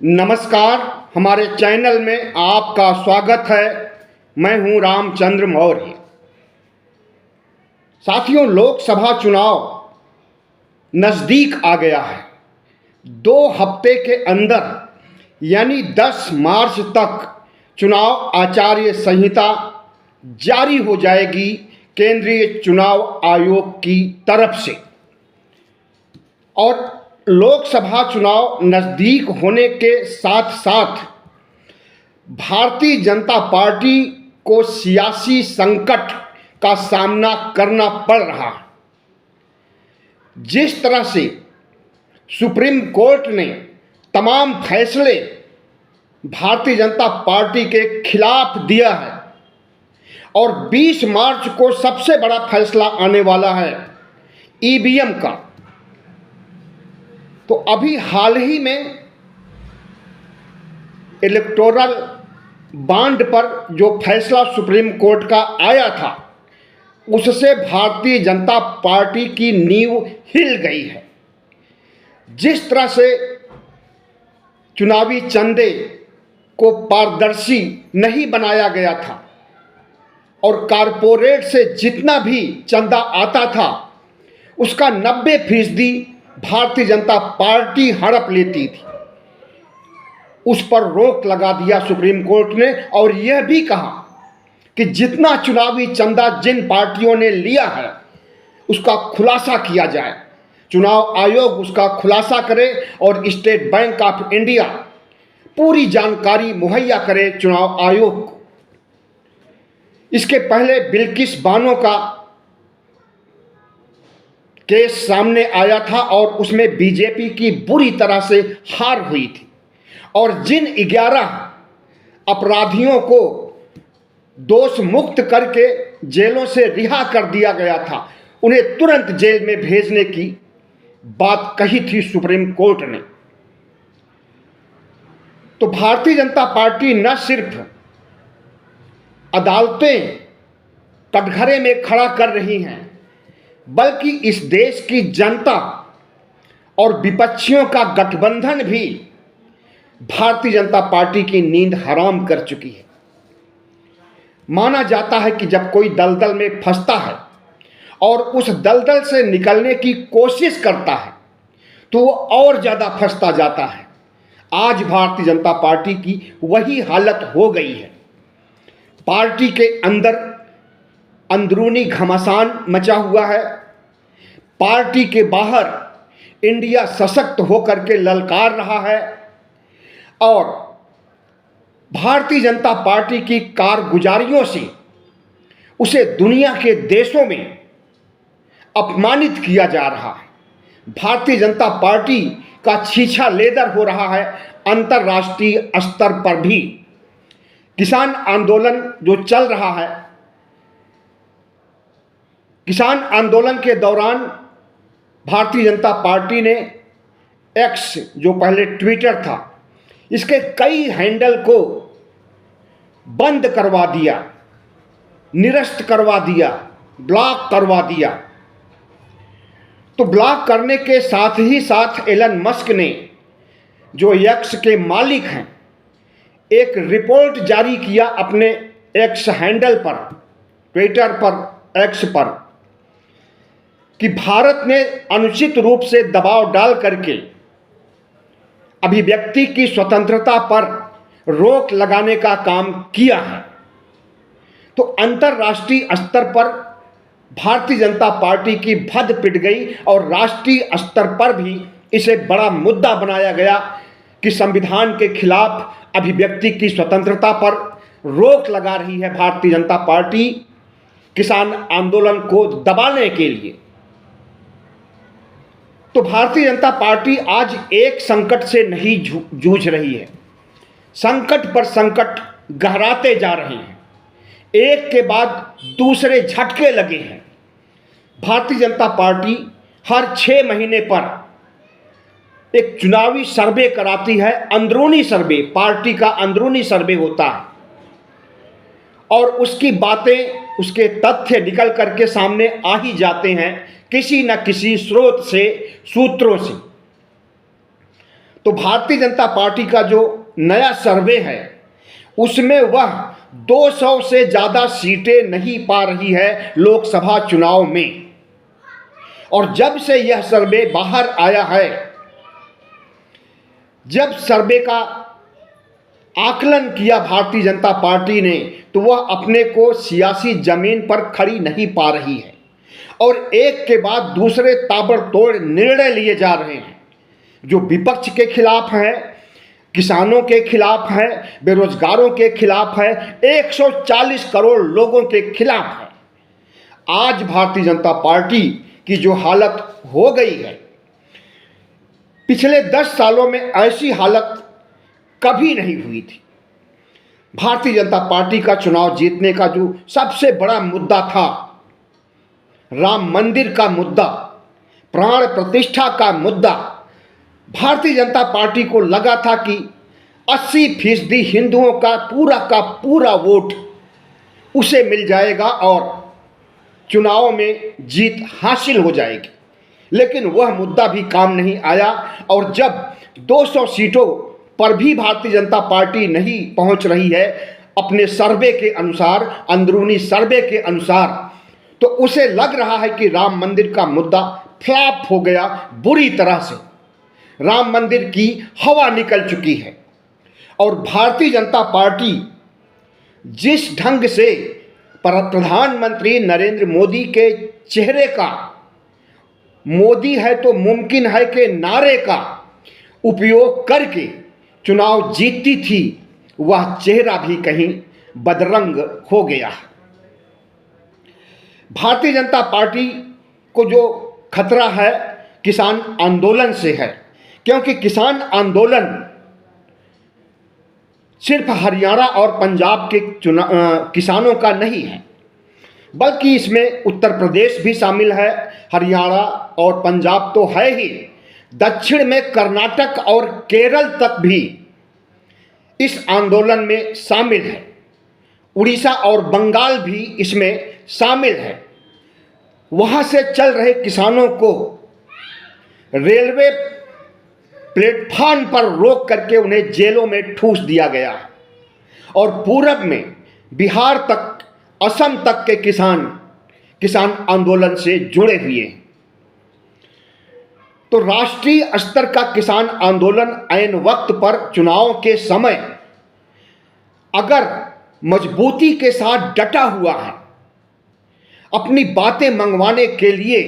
नमस्कार, हमारे चैनल में आपका स्वागत है। मैं हूं रामचंद्र मौर्य। साथियों, लोकसभा चुनाव नज़दीक आ गया है। 2 हफ्ते के अंदर यानी 10 मार्च तक चुनाव आचार्य संहिता जारी हो जाएगी केंद्रीय चुनाव आयोग की तरफ से। और लोकसभा चुनाव नज़दीक होने के साथ साथ भारतीय जनता पार्टी को सियासी संकट का सामना करना पड़ रहा है। जिस तरह से सुप्रीम कोर्ट ने तमाम फैसले भारतीय जनता पार्टी के खिलाफ दिया है और 20 मार्च को सबसे बड़ा फैसला आने वाला है ईवीएम का। तो अभी हाल ही में इलेक्टोरल बॉन्ड पर जो फैसला सुप्रीम कोर्ट का आया था, उससे भारतीय जनता पार्टी की नींव हिल गई है। जिस तरह से चुनावी चंदे को पारदर्शी नहीं बनाया गया था और कारपोरेट से जितना भी चंदा आता था उसका 90% भारतीय जनता पार्टी हड़प लेती थी, उस पर रोक लगा दिया सुप्रीम कोर्ट ने। और यह भी कहा कि जितना चुनावी चंदा जिन पार्टियों ने लिया है उसका खुलासा किया जाए, चुनाव आयोग उसका खुलासा करे और स्टेट बैंक ऑफ इंडिया पूरी जानकारी मुहैया करे चुनाव आयोग को। इसके पहले बिल्किस बानो का केस सामने आया था और उसमें बीजेपी की बुरी तरह से हार हुई थी और जिन 11 अपराधियों को दोष मुक्त करके जेलों से रिहा कर दिया गया था, उन्हें तुरंत जेल में भेजने की बात कही थी सुप्रीम कोर्ट ने। तो भारतीय जनता पार्टी न सिर्फ अदालतें कटघरे में खड़ा कर रही हैं, बल्कि इस देश की जनता और विपक्षियों का गठबंधन भी भारतीय जनता पार्टी की नींद हराम कर चुकी है। माना जाता है कि जब कोई दलदल में फंसता है और उस दलदल से निकलने की कोशिश करता है तो वो और ज़्यादा फंसता जाता है। आज भारतीय जनता पार्टी की वही हालत हो गई है। पार्टी के अंदर अंदरूनी घमासान मचा हुआ है। पार्टी के बाहर इंडिया सशक्त होकर के ललकार रहा है और भारतीय जनता पार्टी की कारगुजारियों से उसे दुनिया के देशों में अपमानित किया जा रहा है। भारतीय जनता पार्टी का छीछा लेदर हो रहा है अंतर्राष्ट्रीय स्तर पर भी। किसान आंदोलन जो चल रहा है, किसान आंदोलन के दौरान भारतीय जनता पार्टी ने एक्स, जो पहले ट्विटर था, इसके कई हैंडल को बंद करवा दिया, निरस्त करवा दिया, ब्लॉक करवा दिया। तो ब्लॉक करने के साथ ही साथ एलन मस्क ने, जो एक्स के मालिक हैं, एक रिपोर्ट जारी किया अपने एक्स हैंडल पर, ट्विटर पर, एक्स पर, कि भारत ने अनुचित रूप से दबाव डाल करके अभिव्यक्ति की स्वतंत्रता पर रोक लगाने का काम किया है। तो अंतर्राष्ट्रीय स्तर पर भारतीय जनता पार्टी की भद पिट गई और राष्ट्रीय स्तर पर भी इसे बड़ा मुद्दा बनाया गया कि संविधान के खिलाफ अभिव्यक्ति की स्वतंत्रता पर रोक लगा रही है भारतीय जनता पार्टी किसान आंदोलन को दबाने के लिए। तो भारतीय जनता पार्टी आज एक संकट से नहीं जूझ रही है, संकट पर संकट गहराते जा रहे हैं, एक के बाद दूसरे झटके लगे हैं। भारतीय जनता पार्टी हर 6 महीने पर एक चुनावी सर्वे कराती है, अंदरूनी सर्वे, पार्टी का अंदरूनी सर्वे होता है और उसकी बातें, उसके तथ्य निकल करके सामने आ ही जाते हैं किसी न किसी स्रोत से, सूत्रों से। तो भारतीय जनता पार्टी का जो नया सर्वे है उसमें वह 200 से ज़्यादा सीटें नहीं पा रही है लोकसभा चुनाव में। और जब से यह सर्वे बाहर आया है, जब सर्वे का आकलन किया भारतीय जनता पार्टी ने, तो वह अपने को सियासी जमीन पर खड़ी नहीं पा रही है और एक के बाद दूसरे ताबड़तोड़ निर्णय लिए जा रहे हैं जो विपक्ष के खिलाफ है, किसानों के खिलाफ है, बेरोजगारों के खिलाफ है, 140 करोड़ लोगों के खिलाफ है। आज भारतीय जनता पार्टी की जो हालत हो गई है, पिछले 10 सालों में ऐसी हालत कभी नहीं हुई थी। भारतीय जनता पार्टी का चुनाव जीतने का जो सबसे बड़ा मुद्दा था, राम मंदिर का मुद्दा, प्राण प्रतिष्ठा का मुद्दा, भारतीय जनता पार्टी को लगा था कि 80% हिंदुओं का पूरा वोट उसे मिल जाएगा और चुनाव में जीत हासिल हो जाएगी। लेकिन वह मुद्दा भी काम नहीं आया और जब 200 सीटों पर भी भारतीय जनता पार्टी नहीं पहुंच रही है अपने सर्वे के अनुसार, अंदरूनी सर्वे के अनुसार, तो उसे लग रहा है कि राम मंदिर का मुद्दा फ्लॉप हो गया बुरी तरह से। राम मंदिर की हवा निकल चुकी है और भारतीय जनता पार्टी जिस ढंग से प्रधानमंत्री नरेंद्र मोदी के चेहरे का, मोदी है तो मुमकिन है के नारे का उपयोग करके चुनाव जीतती थी, वह चेहरा भी कहीं बदरंग हो गया। भारतीय जनता पार्टी को जो खतरा है किसान आंदोलन से है, क्योंकि किसान आंदोलन सिर्फ हरियाणा और पंजाब के किसानों का नहीं है, बल्कि इसमें उत्तर प्रदेश भी शामिल है, हरियाणा और पंजाब तो है ही, दक्षिण में कर्नाटक और केरल तक भी इस आंदोलन में शामिल है, उड़ीसा और बंगाल भी इसमें शामिल है। वहाँ से चल रहे किसानों को रेलवे प्लेटफार्म पर रोक करके उन्हें जेलों में ठूस दिया गया है और पूरब में बिहार तक, असम तक के किसान आंदोलन से जुड़े हुए हैं। तो राष्ट्रीय स्तर का किसान आंदोलन ऐन वक्त पर चुनाव के समय अगर मजबूती के साथ डटा हुआ है, अपनी बातें मंगवाने के लिए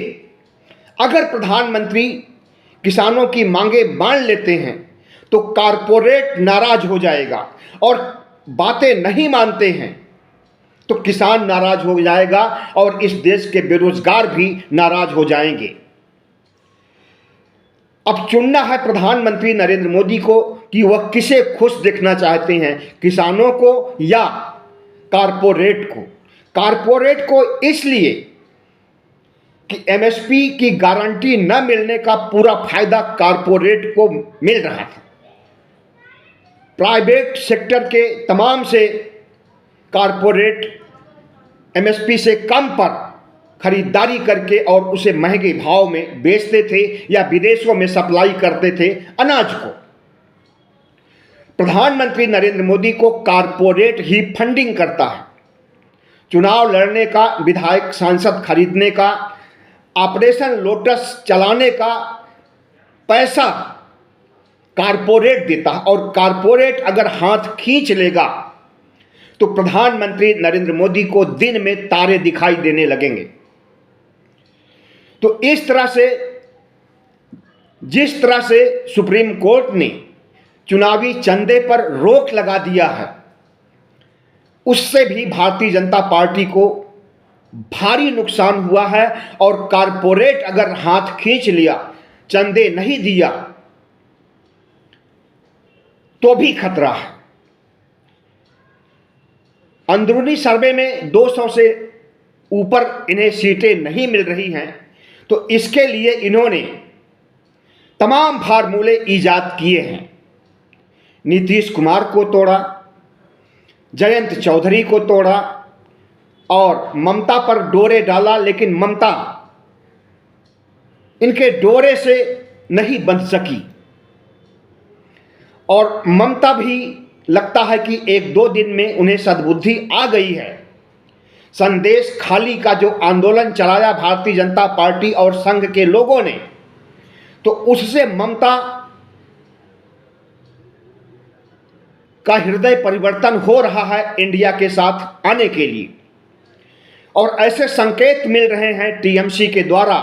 अगर प्रधानमंत्री किसानों की मांगे मान लेते हैं तो कारपोरेट नाराज हो जाएगा और बातें नहीं मानते हैं तो किसान नाराज हो जाएगा और इस देश के बेरोजगार भी नाराज हो जाएंगे। अब चुनना है प्रधानमंत्री नरेंद्र मोदी को कि वह किसे खुश देखना चाहते हैं, किसानों को या कारपोरेट को। कारपोरेट को इसलिए कि एमएसपी की गारंटी न मिलने का पूरा फायदा कारपोरेट को मिल रहा था। प्राइवेट सेक्टर के तमाम से कारपोरेट एमएसपी से कम पर खरीदारी करके और उसे महंगे भाव में बेचते थे या विदेशों में सप्लाई करते थे अनाज को। प्रधानमंत्री नरेंद्र मोदी को कारपोरेट ही फंडिंग करता है। चुनाव लड़ने का, विधायक सांसद खरीदने का, ऑपरेशन लोटस चलाने का पैसा कारपोरेट देता है और कारपोरेट अगर हाथ खींच लेगा तो प्रधानमंत्री नरेंद्र मोदी को दिन में तारे दिखाई देने लगेंगे। तो इस तरह से, जिस तरह से सुप्रीम कोर्ट ने चुनावी चंदे पर रोक लगा दिया है, उससे भी भारतीय जनता पार्टी को भारी नुकसान हुआ है और कारपोरेट अगर हाथ खींच लिया, चंदे नहीं दिया तो भी खतरा है। अंदरूनी सर्वे में 200 से ऊपर इन्हें सीटें नहीं मिल रही हैं, तो इसके लिए इन्होंने तमाम फार्मूले ईजाद किए हैं। नीतीश कुमार को तोड़ा, जयंत चौधरी को तोड़ा और ममता पर डोरे डाला, लेकिन ममता इनके डोरे से नहीं बंध सकी। और ममता भी लगता है कि 1-2 दिन में उन्हें सद्बुद्धि आ गई है। संदेश खाली का जो आंदोलन चलाया भारतीय जनता पार्टी और संघ के लोगों ने, तो उससे ममता का हृदय परिवर्तन हो रहा है इंडिया के साथ आने के लिए। और ऐसे संकेत मिल रहे हैं टीएमसी के द्वारा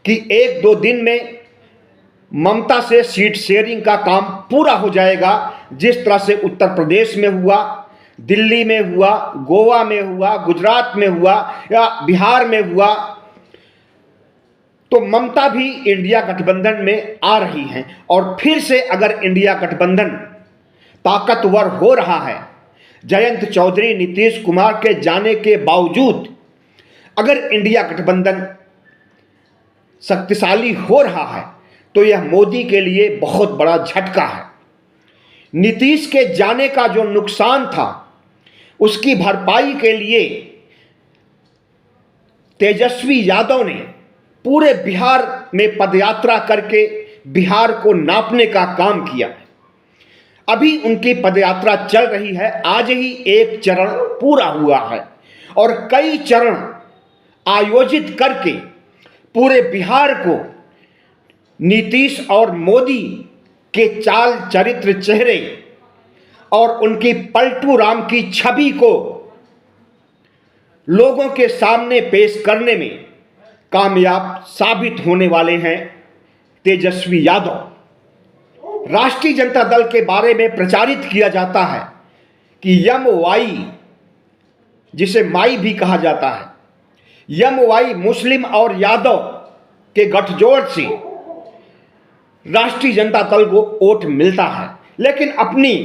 कि 1-2 दिन में ममता से सीट शेयरिंग का काम पूरा हो जाएगा, जिस तरह से उत्तर प्रदेश में हुआ, दिल्ली में हुआ, गोवा में हुआ, गुजरात में हुआ या बिहार में हुआ। तो ममता भी इंडिया गठबंधन में आ रही हैं। और फिर से अगर इंडिया गठबंधन ताकतवर हो रहा है, जयंत चौधरी, नीतीश कुमार के जाने के बावजूद अगर इंडिया गठबंधन शक्तिशाली हो रहा है, तो यह मोदी के लिए बहुत बड़ा झटका है। नीतीश के जाने का जो नुकसान था, उसकी भरपाई के लिए तेजस्वी यादव ने पूरे बिहार में पदयात्रा करके बिहार को नापने का काम किया। अभी उनकी पदयात्रा चल रही है, आज ही एक चरण पूरा हुआ है और कई चरण आयोजित करके पूरे बिहार को नीतीश और मोदी के चाल चरित्र, चेहरे और उनकी पलटू राम की छवि को लोगों के सामने पेश करने में कामयाब साबित होने वाले हैं तेजस्वी यादव। राष्ट्रीय जनता दल के बारे में प्रचारित किया जाता है कि यम वाई, जिसे माई भी कहा जाता है, यम वाई मुस्लिम और यादव के गठजोड़ से राष्ट्रीय जनता दल को वोट मिलता है। लेकिन अपनी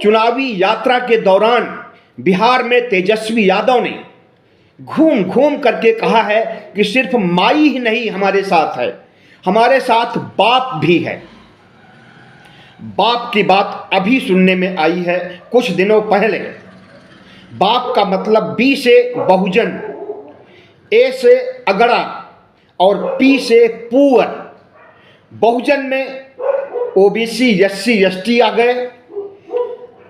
चुनावी यात्रा के दौरान बिहार में तेजस्वी यादव ने घूम घूम करके कहा है कि सिर्फ माई ही नहीं हमारे साथ है, हमारे साथ बाप भी है। बाप की बात अभी सुनने में आई है कुछ दिनों पहले। बाप का मतलब बी से बहुजन, ए से अगड़ा और पी से पुअर। बहुजन में ओबीसी, एससी, एसटी आ गए।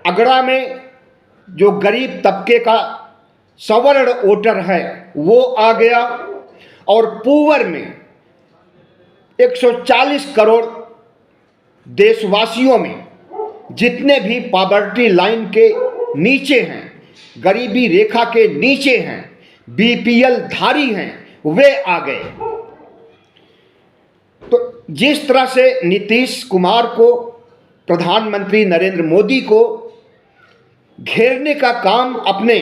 अगड़ा में जो गरीब तबके का सवर्ण वोटर है वो आ गया। और पुअर में 140 करोड़ देशवासियों में जितने भी पॉवर्टी लाइन के नीचे हैं, गरीबी रेखा के नीचे हैं, बीपीएल धारी हैं, वे आ गए। तो जिस तरह से नीतीश कुमार को प्रधानमंत्री नरेंद्र मोदी को घेरने का काम अपने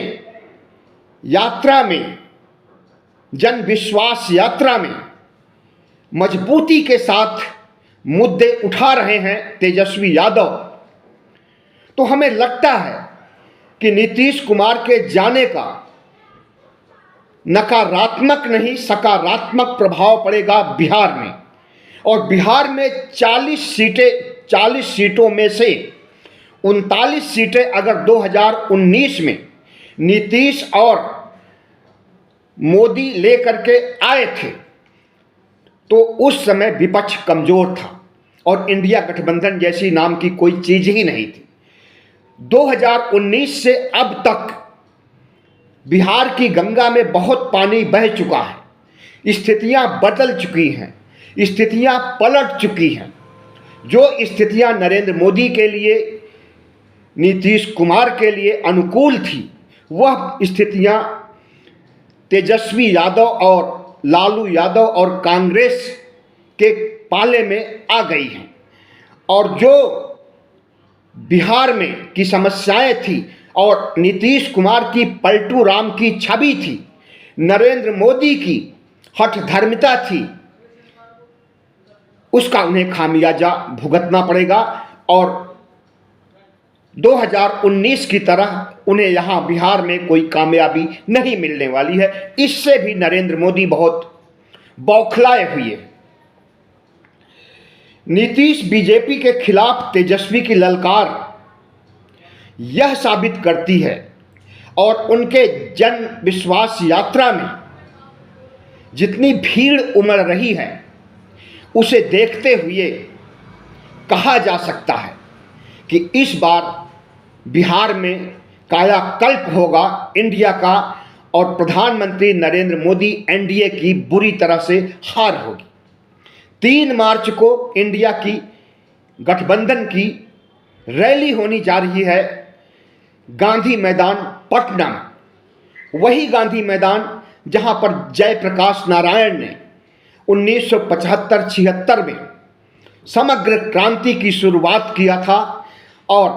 यात्रा में, जन विश्वास यात्रा में मजबूती के साथ मुद्दे उठा रहे हैं तेजस्वी यादव, तो हमें लगता है कि नीतीश कुमार के जाने का नकारात्मक नहीं सकारात्मक प्रभाव पड़ेगा बिहार में। और बिहार में 40 सीटों में से 39 सीटें अगर 2019 में नीतीश और मोदी लेकर के आए थे, तो उस समय विपक्ष कमजोर था और इंडिया गठबंधन जैसी नाम की कोई चीज ही नहीं थी। 2019 से अब तक बिहार की गंगा में बहुत पानी बह चुका है, स्थितियां बदल चुकी हैं, स्थितियां पलट चुकी हैं। जो स्थितियां नरेंद्र मोदी के लिए, नीतीश कुमार के लिए अनुकूल थी, वह स्थितियां तेजस्वी यादव और लालू यादव और कांग्रेस के पाले में आ गई हैं। और जो बिहार में की समस्याएं थी और नीतीश कुमार की पलटू राम की छवि थी, नरेंद्र मोदी की हठधर्मिता थी, उसका उन्हें खामियाजा भुगतना पड़ेगा। और 2019 की तरह उन्हें यहां बिहार में कोई कामयाबी नहीं मिलने वाली है। इससे भी नरेंद्र मोदी बहुत बौखलाए हुए। नीतीश बीजेपी के खिलाफ तेजस्वी की ललकार यह साबित करती है और उनके जन विश्वास यात्रा में जितनी भीड़ उमड़ रही है, उसे देखते हुए कहा जा सकता है कि इस बार बिहार में कायाकल्प होगा इंडिया का और प्रधानमंत्री नरेंद्र मोदी एनडीए की बुरी तरह से हार होगी। 3 मार्च को इंडिया की गठबंधन की रैली होनी जा रही है गांधी मैदान पटना में। वही गांधी मैदान जहां पर जयप्रकाश नारायण ने 1975-76 में समग्र क्रांति की शुरुआत किया था और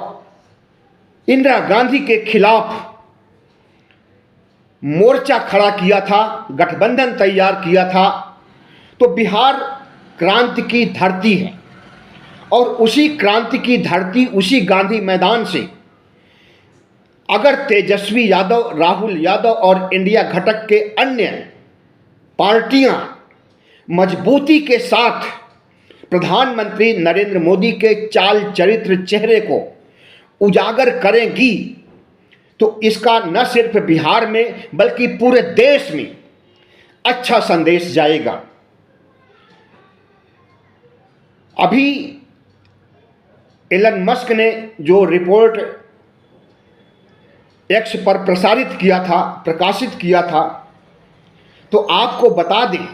इंदिरा गांधी के खिलाफ मोर्चा खड़ा किया था, गठबंधन तैयार किया था। तो बिहार क्रांति की धरती है और उसी क्रांति की धरती, उसी गांधी मैदान से अगर तेजस्वी यादव, राहुल यादव और इंडिया घटक के अन्य पार्टियां मजबूती के साथ प्रधानमंत्री नरेंद्र मोदी के चाल चरित्र चेहरे को उजागर करेंगी तो इसका न सिर्फ बिहार में बल्कि पूरे देश में अच्छा संदेश जाएगा। अभी एलन मस्क ने जो रिपोर्ट एक्स पर प्रकाशित किया था, तो आपको बता दें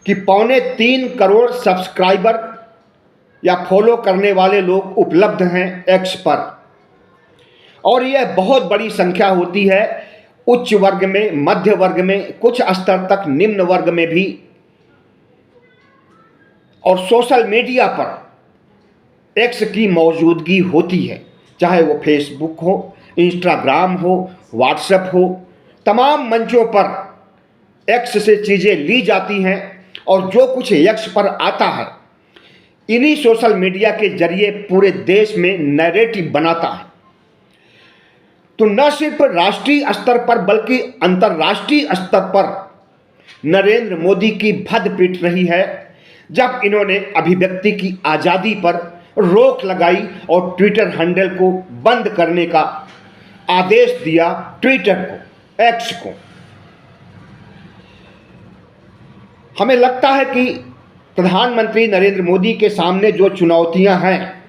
कि 2.25 करोड़ सब्सक्राइबर या फॉलो करने वाले लोग उपलब्ध हैं एक्स पर, और यह बहुत बड़ी संख्या होती है उच्च वर्ग में, मध्य वर्ग में, कुछ स्तर तक निम्न वर्ग में भी। और सोशल मीडिया पर एक्स की मौजूदगी होती है, चाहे वो फेसबुक हो, इंस्टाग्राम हो, व्हाट्सएप हो, तमाम मंचों पर एक्स से चीज़ें ली जाती हैं और जो कुछ एक्स पर आता है इन्हीं सोशल मीडिया के जरिए पूरे देश में नैरेटिव बनाता है। तो न सिर्फ राष्ट्रीय स्तर पर बल्कि अंतर्राष्ट्रीय स्तर पर नरेंद्र मोदी की भद्द पीट रही है जब इन्होंने अभिव्यक्ति की आज़ादी पर रोक लगाई और ट्विटर हैंडल को बंद करने का आदेश दिया, ट्विटर को, एक्स को। हमें लगता है कि प्रधानमंत्री नरेंद्र मोदी के सामने जो चुनौतियां हैं,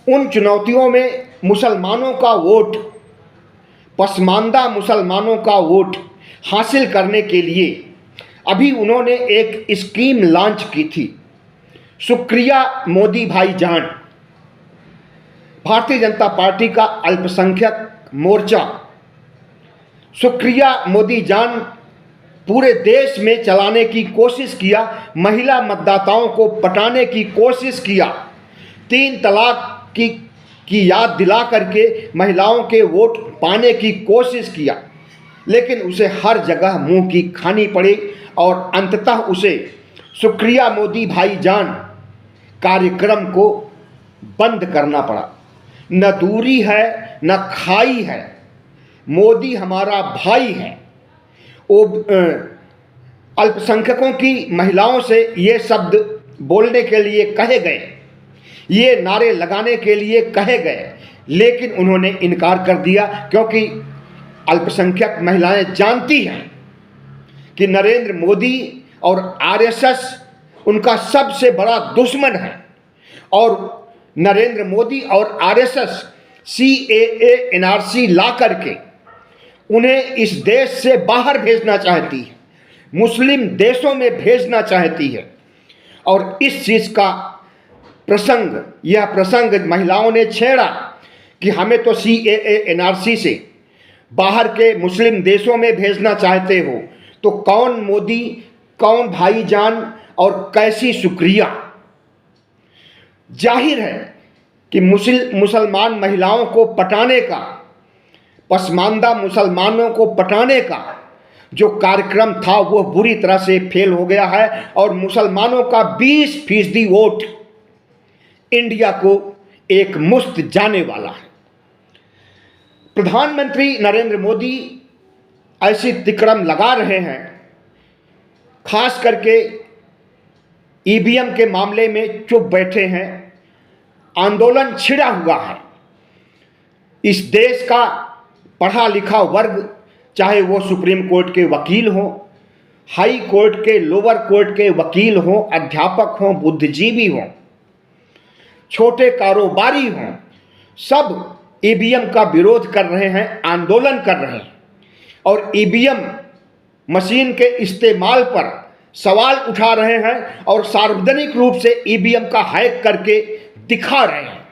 उन चुनौतियों में मुसलमानों का वोट, पसमानदा मुसलमानों का वोट हासिल करने के लिए अभी उन्होंने एक स्कीम लॉन्च की थी, शुक्रिया मोदी भाईजान। भारतीय जनता पार्टी का अल्पसंख्यक मोर्चा शुक्रिया मोदी जान पूरे देश में चलाने की कोशिश किया, महिला मतदाताओं को पटाने की कोशिश किया, 3 तलाक की याद दिला करके महिलाओं के वोट पाने की कोशिश किया, लेकिन उसे हर जगह मुंह की खानी पड़ी और अंततः उसे शुक्रिया मोदी भाईजान कार्यक्रम को बंद करना पड़ा। न दूरी है न खाई है, मोदी हमारा भाई है। अल्पसंख्यकों की महिलाओं से ये शब्द बोलने के लिए कहे गए, ये नारे लगाने के लिए कहे गए, लेकिन उन्होंने इनकार कर दिया क्योंकि अल्पसंख्यक महिलाएं जानती हैं कि नरेंद्र मोदी और आरएसएस उनका सबसे बड़ा दुश्मन है और नरेंद्र मोदी और आरएसएस CAA NRC ला करके उन्हें इस देश से बाहर भेजना चाहती है, मुस्लिम देशों में भेजना चाहती है। और इस चीज़ का यह प्रसंग महिलाओं ने छेड़ा कि हमें तो CAA NRC से बाहर के मुस्लिम देशों में भेजना चाहते हो, तो कौन मोदी, कौन भाईजान और कैसी शुक्रिया। जाहिर है कि मुसलमान महिलाओं को पटाने का, पसमानदा मुसलमानों को पटाने का जो कार्यक्रम था वो बुरी तरह से फेल हो गया है और मुसलमानों का 20% वोट इंडिया को एक मुश्त जाने वाला है। प्रधानमंत्री नरेंद्र मोदी ऐसी तिकड़म लगा रहे हैं, खास करके EVM के मामले में चुप बैठे हैं, आंदोलन छिड़ा हुआ है। इस देश का पढ़ा लिखा वर्ग, चाहे वो सुप्रीम कोर्ट के वकील हों, हाई कोर्ट के, लोअर कोर्ट के वकील हों, अध्यापक हों, बुद्धिजीवी हों, छोटे कारोबारी हों, सब ईवीएम का विरोध कर रहे हैं, आंदोलन कर रहे हैं और ईवीएम मशीन के इस्तेमाल पर सवाल उठा रहे हैं और सार्वजनिक रूप से ईवीएम का हैक करके दिखा रहे हैं।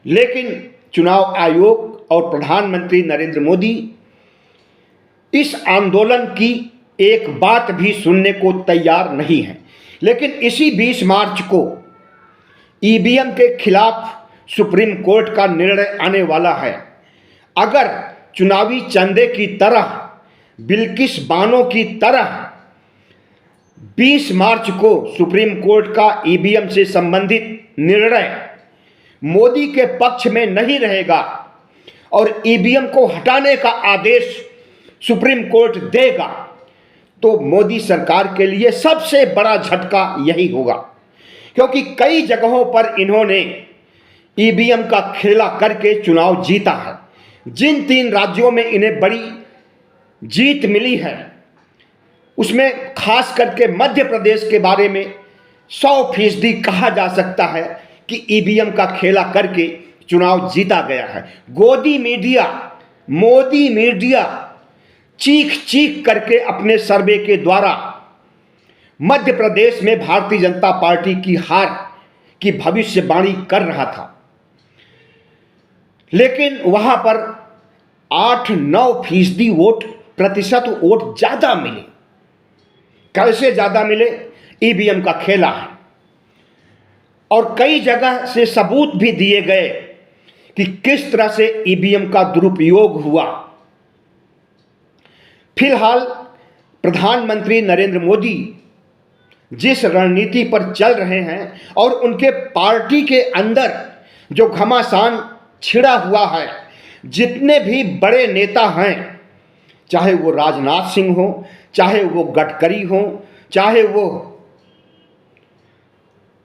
लेकिन चुनाव आयोग और प्रधानमंत्री नरेंद्र मोदी इस आंदोलन की एक बात भी सुनने को तैयार नहीं है। लेकिन इसी 20 मार्च को ईवीएम के खिलाफ सुप्रीम कोर्ट का निर्णय आने वाला है। अगर चुनावी चंदे की तरह, बिल्किस बानो की तरह 20 मार्च को सुप्रीम कोर्ट का ईवीएम से संबंधित निर्णय मोदी के पक्ष में नहीं रहेगा और ईवीएम को हटाने का आदेश सुप्रीम कोर्ट देगा, तो मोदी सरकार के लिए सबसे बड़ा झटका यही होगा। क्योंकि कई जगहों पर इन्होंने ईवीएम का खेला करके चुनाव जीता है। जिन 3 राज्यों में इन्हें बड़ी जीत मिली है, उसमें खास करके मध्य प्रदेश के बारे में 100% कहा जा सकता है कि ईवीएम का खेला करके चुनाव जीता गया है। मोदी मीडिया चीख चीख करके अपने सर्वे के द्वारा मध्य प्रदेश में भारतीय जनता पार्टी की हार की भविष्यवाणी कर रहा था। लेकिन वहां पर 8-9% प्रतिशत वोट ज्यादा मिले। कैसे ज्यादा मिले? ईवीएम का खेला है और कई जगह से सबूत भी दिए गए कि किस तरह से ईवीएम का दुरुपयोग हुआ। फिलहाल प्रधानमंत्री नरेंद्र मोदी जिस रणनीति पर चल रहे हैं और उनके पार्टी के अंदर जो घमासान छिड़ा हुआ है, जितने भी बड़े नेता हैं, चाहे वो राजनाथ सिंह हो, चाहे वो गडकरी हो, चाहे वो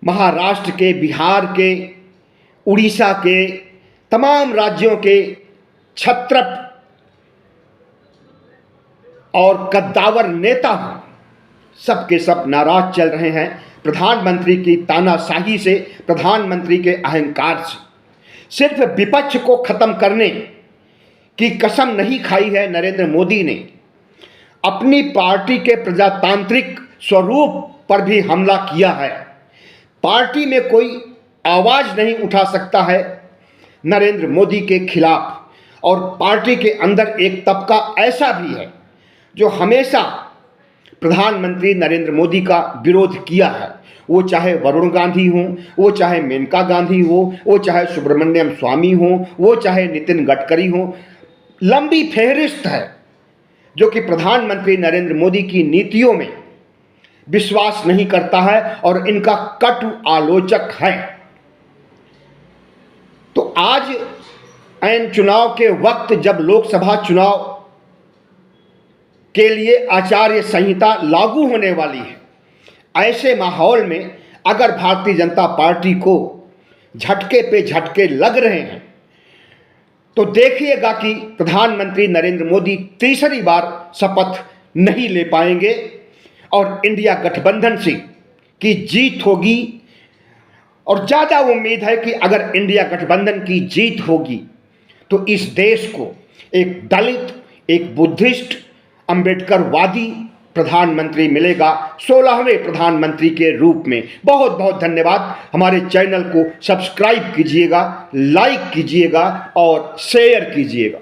महाराष्ट्र के, बिहार के, उड़ीसा के, तमाम राज्यों के छत्रप और कद्दावर नेता हो, सब के सब नाराज चल रहे हैं प्रधानमंत्री की तानाशाही से, प्रधानमंत्री के अहंकार से। सिर्फ विपक्ष को खत्म करने की कसम नहीं खाई है नरेंद्र मोदी ने, अपनी पार्टी के प्रजातांत्रिक स्वरूप पर भी हमला किया है। पार्टी में कोई आवाज नहीं उठा सकता है नरेंद्र मोदी के खिलाफ और पार्टी के अंदर एक तबका ऐसा भी है जो हमेशा प्रधानमंत्री नरेंद्र मोदी का विरोध किया है। वो चाहे वरुण गांधी हो, वो चाहे मेनका गांधी हो, वो चाहे सुब्रमण्यम स्वामी हो, वो चाहे नितिन गडकरी हो। लंबी फेहरिस्त है जो कि प्रधानमंत्री नरेंद्र मोदी की नीतियों में विश्वास नहीं करता है और इनका कटु आलोचक है। तो आज ऐन चुनाव के वक्त जब लोकसभा चुनाव के लिए आचार्य संहिता लागू होने वाली है, ऐसे माहौल में अगर भारतीय जनता पार्टी को झटके पे झटके लग रहे हैं तो देखिएगा कि प्रधानमंत्री नरेंद्र मोदी तीसरी बार शपथ नहीं ले पाएंगे और इंडिया गठबंधन से की जीत होगी। और ज़्यादा उम्मीद है कि अगर इंडिया गठबंधन की जीत होगी तो इस देश को एक दलित, एक बुद्धिस्ट, अंबेडकरवादी प्रधानमंत्री मिलेगा, 16वें प्रधानमंत्री के रूप में। बहुत बहुत धन्यवाद। हमारे चैनल को सब्सक्राइब कीजिएगा, लाइक कीजिएगा और शेयर कीजिएगा।